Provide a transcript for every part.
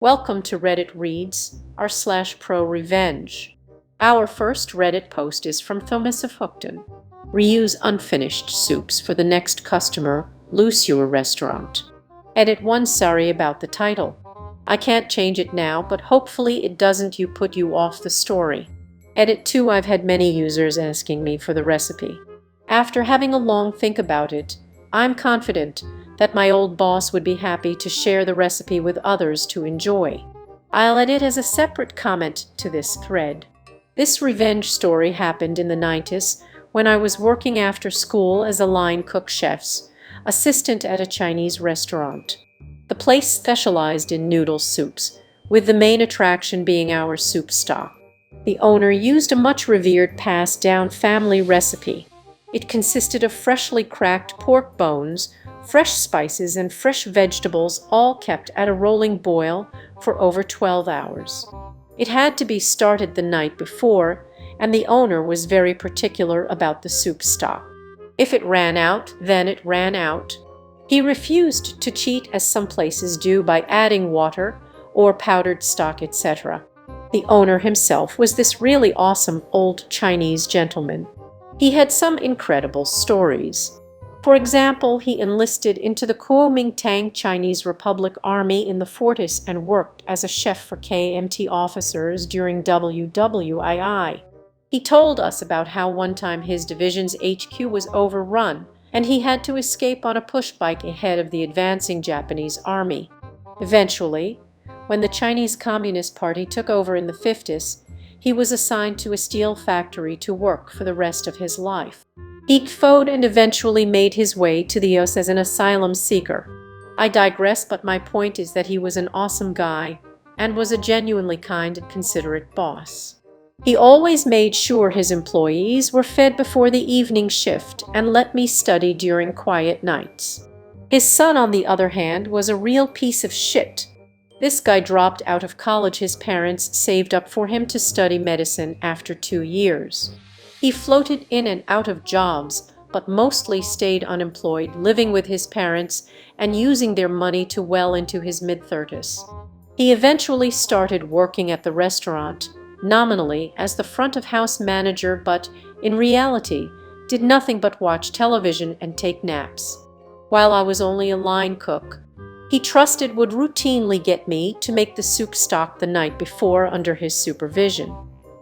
Welcome to Reddit Reads r/ProRevenge. Our first Reddit post is from Thomas of Hookton. Reuse unfinished soups for the next customer, Lucier restaurant. Edit 1. Sorry about the title. I can't change it now, but hopefully it doesn't put you off the story. Edit 2. I've had many users asking me for the recipe. After having a long think about it, I'm confident that my old boss would be happy to share the recipe with others to enjoy. I'll add it as a separate comment to this thread. This revenge story happened in the 90s when I was working after school as a line cook chef's assistant at a Chinese restaurant. The place specialized in noodle soups, with the main attraction being our soup stock. The owner used a much revered passed-down family recipe. It consisted of freshly cracked pork bones, fresh spices, and fresh vegetables, all kept at a rolling boil for over 12 hours. It had to be started the night before, and the owner was very particular about the soup stock. If it ran out, then it ran out. He refused to cheat, as some places do, by adding water or powdered stock, etc. The owner himself was this really awesome old Chinese gentleman. He had some incredible stories. For example, he enlisted into the Kuomintang Chinese Republic Army in the 40s and worked as a chef for KMT officers during WWII. He told us about how one time his division's HQ was overrun, and he had to escape on a push bike ahead of the advancing Japanese army. Eventually, when the Chinese Communist Party took over in the 50s, he was assigned to a steel factory to work for the rest of his life. He fought and eventually made his way to the US as an asylum seeker. I digress, but my point is that he was an awesome guy and was a genuinely kind and considerate boss. He always made sure his employees were fed before the evening shift and let me study during quiet nights. His son, on the other hand, was a real piece of shit. This guy dropped out of college. His parents saved up for him to study medicine after 2 years. He floated in and out of jobs, but mostly stayed unemployed, living with his parents and using their money to well into his mid-30s. He eventually started working at the restaurant, nominally as the front-of-house manager, but in reality did nothing but watch television and take naps. While I was only a line cook, he trusted would routinely get me to make the soup stock the night before under his supervision.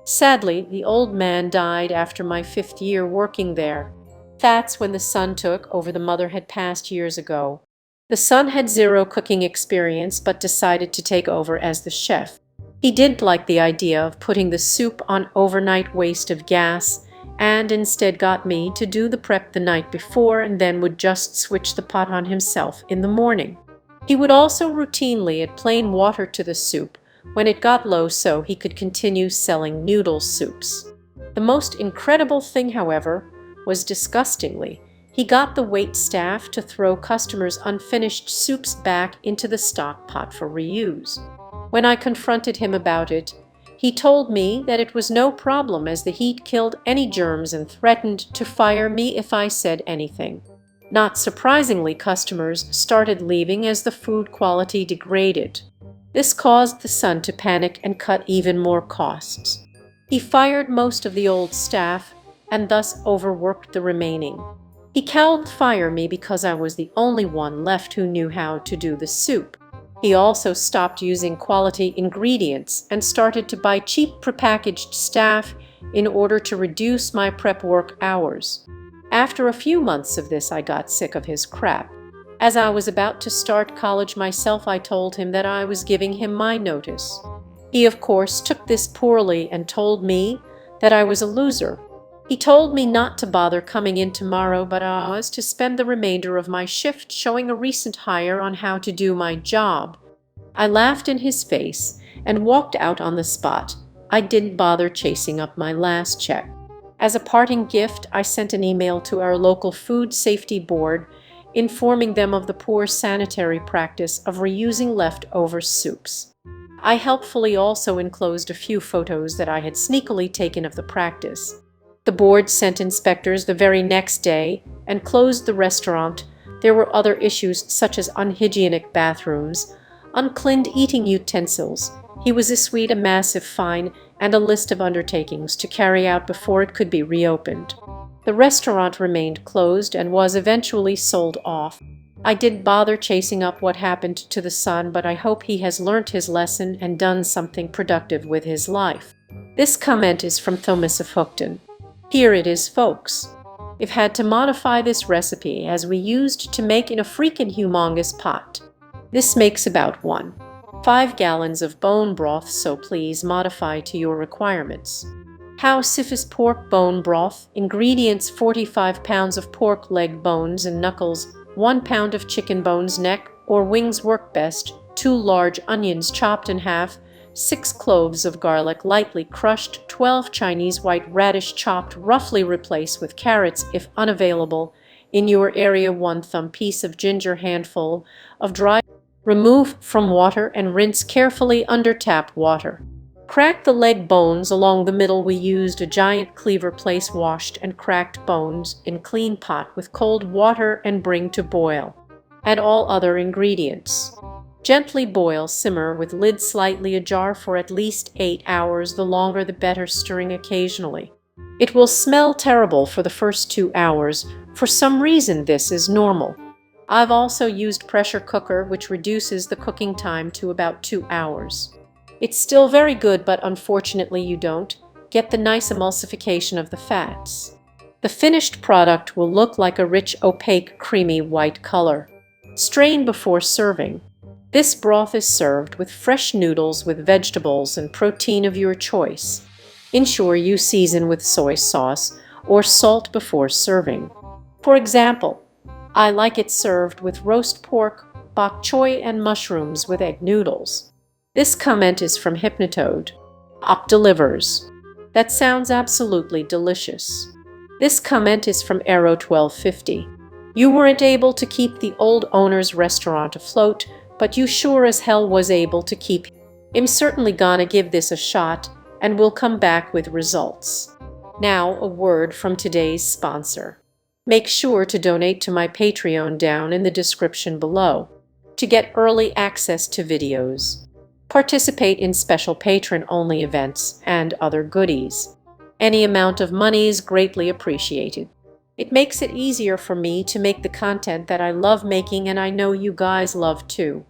Sadly, the old man died after my 5th year working there. That's when the son took over. The mother had passed years ago. The son had zero cooking experience but decided to take over as the chef. He didn't like the idea of putting the soup on overnight waste of gas and instead got me to do the prep the night before and then would just switch the pot on himself in the morning. He would also routinely add plain water to the soup when it got low so he could continue selling noodle soups. The most incredible thing, however, was disgustingly, he got the wait staff to throw customers' unfinished soups back into the stock pot for reuse. When I confronted him about it, he told me that it was no problem as the heat killed any germs and threatened to fire me if I said anything. Not surprisingly, customers started leaving as the food quality degraded. This caused the son to panic and cut even more costs. He fired most of the old staff and thus overworked the remaining. He can't fire me because I was the only one left who knew how to do the soup. He also stopped using quality ingredients and started to buy cheap prepackaged staff in order to reduce my prep work hours. After a few months of this, I got sick of his crap. As I was about to start college myself, I told him that I was giving him my notice. He, of course, took this poorly and told me that I was a loser. He told me not to bother coming in tomorrow, but I was to spend the remainder of my shift showing a recent hire on how to do my job. I laughed in his face and walked out on the spot. I didn't bother chasing up my last check. As a parting gift, I sent an email to our local food safety board informing them of the poor sanitary practice of reusing leftover soups. I helpfully also enclosed a few photos that I had sneakily taken of the practice. The board sent inspectors the very next day and closed the restaurant. There were other issues such as unhygienic bathrooms, uncleaned eating utensils. He was issued a massive fine and a list of undertakings to carry out before it could be reopened. The restaurant remained closed and was eventually sold off. I didn't bother chasing up what happened to the son, but I hope he has learnt his lesson and done something productive with his life. This comment is from Thomas of Hookton. Here it is, folks. We've had to modify this recipe as we used to make in a freaking humongous pot. This makes about 1.5 gallons of bone broth, so please modify to your requirements. How Sifis pork bone broth. Ingredients: 45 pounds of pork leg bones and knuckles, 1 pound of chicken bones, neck or wings work best, 2 large onions chopped in half, 6 cloves of garlic lightly crushed, 12 Chinese white radish chopped roughly, replace with carrots if unavailable in your area, 1 thumb piece of ginger, handful of dry. Remove from water and rinse carefully under tap water. Crack the leg bones along the middle. We used a giant cleaver. Place washed and cracked bones in clean pot with cold water and bring to boil. Add all other ingredients. Gently boil, simmer with lid slightly ajar for at least 8 hours, the longer the better, stirring occasionally. It will smell terrible for the first 2 hours. For some reason this is normal. I've also used pressure cooker, which reduces the cooking time to about 2 hours. It's still very good, but unfortunately you don't get the nice emulsification of the fats. The finished product will look like a rich, opaque, creamy white color. Strain before serving. This broth is served with fresh noodles with vegetables and protein of your choice. Ensure you season with soy sauce or salt before serving. For example, I like it served with roast pork, bok choy, and mushrooms with egg noodles. This comment is from Hypnotode. Op delivers. That sounds absolutely delicious. This comment is from Arrow 1250. You weren't able to keep the old owner's restaurant afloat, but you sure as hell was able to keep him. I'm certainly gonna give this a shot, and we'll come back with results. Now, a word from today's sponsor. Make sure to donate to my Patreon down in the description below to get early access to videos, participate in special patron-only events, and other goodies. Any amount of money is greatly appreciated. It makes it easier for me to make the content that I love making, and I know you guys love too.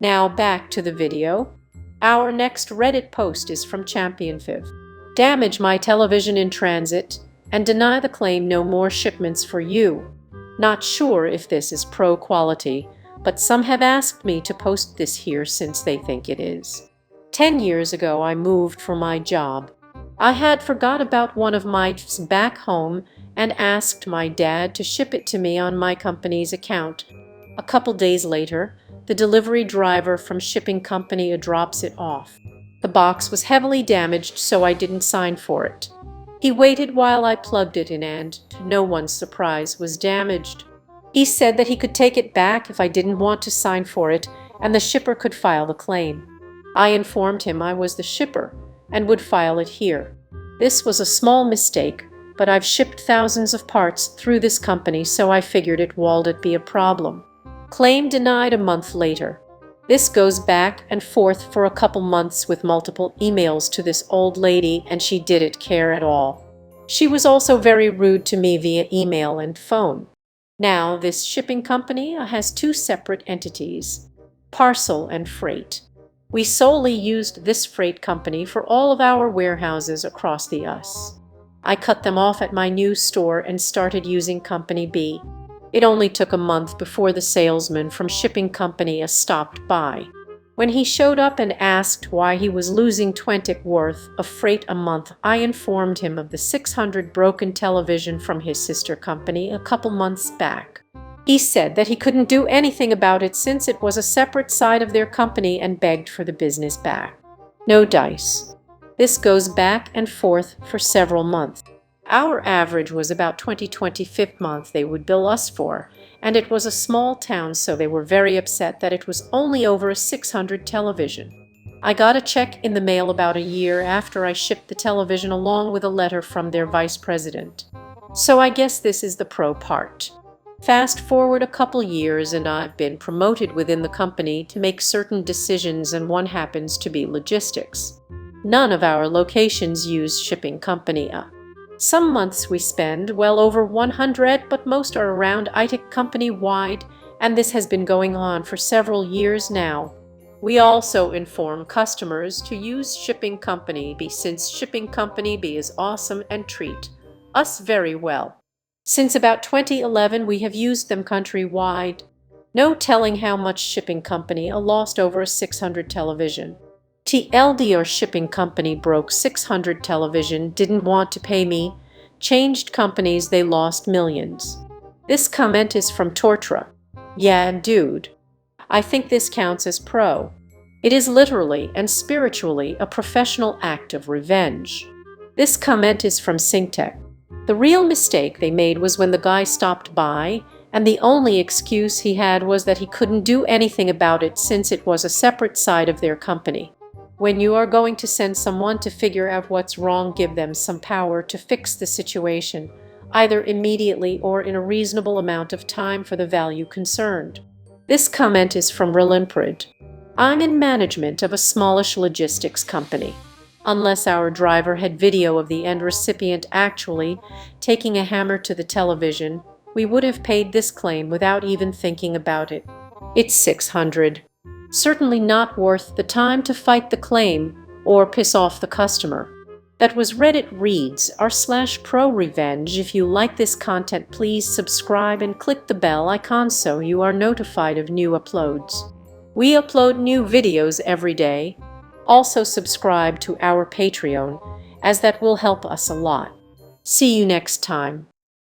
Now back to the video. Our next Reddit post is from Champion5. Damage my television in transit and deny the claim, no more shipments for you. Not sure if this is pro quality, but some have asked me to post this here since they think it is. 10 years ago I moved for my job. I had forgot about one of my back home and asked my dad to ship it to me on my company's account. A couple days later, the delivery driver from shipping company drops it off. The box was heavily damaged, so I didn't sign for it. He waited while I plugged it in and, to no one's surprise, was damaged. He said that he could take it back if I didn't want to sign for it, and the shipper could file the claim. I informed him I was the shipper and would file it here. This was a small mistake, but I've shipped thousands of parts through this company, so I figured it wouldn't be a problem. Claim denied a month later. This goes back and forth for a couple months with multiple emails to this old lady, and she didn't care at all. She was also very rude to me via email and phone. Now, this shipping company has 2 separate entities, parcel and freight. We solely used this freight company for all of our warehouses across the US. I cut them off at my new store and started using Company B. It only took a month before the salesman from shipping company A stopped by. When he showed up and asked why he was losing $20 worth of freight a month, I informed him of the 600 broken television from his sister company a couple months back. He said that he couldn't do anything about it since it was a separate side of their company and begged for the business back. No dice. This goes back and forth for several months. Our average was about 25th month they would bill us for, and it was a small town, so they were very upset that it was only over a 600 television. I got a check in the mail about a year after I shipped the television along with a letter from their vice president. So I guess this is the pro part. Fast forward a couple years and I've been promoted within the company to make certain decisions, and one happens to be logistics. None of our locations use shipping company. Some months we spend well over 100, but most are around IT company-wide, and this has been going on for several years now. We also inform customers to use shipping company B since shipping company B is awesome and treat us very well. Since about 2011 we have used them countrywide. No telling how much shipping company lost over 600 television. TLD or shipping company broke 600 television, didn't want to pay me, changed companies, they lost millions. This comment is from Tortra. Yeah, dude. I think this counts as pro. It is literally and spiritually a professional act of revenge. This comment is from Synctech. The real mistake they made was when the guy stopped by, and the only excuse he had was that he couldn't do anything about it since it was a separate side of their company. When you are going to send someone to figure out what's wrong, give them some power to fix the situation, either immediately or in a reasonable amount of time for the value concerned. This comment is from Relimprid. I'm in management of a smallish logistics company. Unless our driver had video of the end recipient actually taking a hammer to the television, we would have paid this claim without even thinking about it. It's 600. Certainly not worth the time to fight the claim or piss off the customer. That was Reddit Reads r/ProRevenge. If you like this content, please subscribe and click the bell icon so you are notified of new uploads. We upload new videos every day. Also subscribe to our Patreon, as that will help us a lot. See you next time.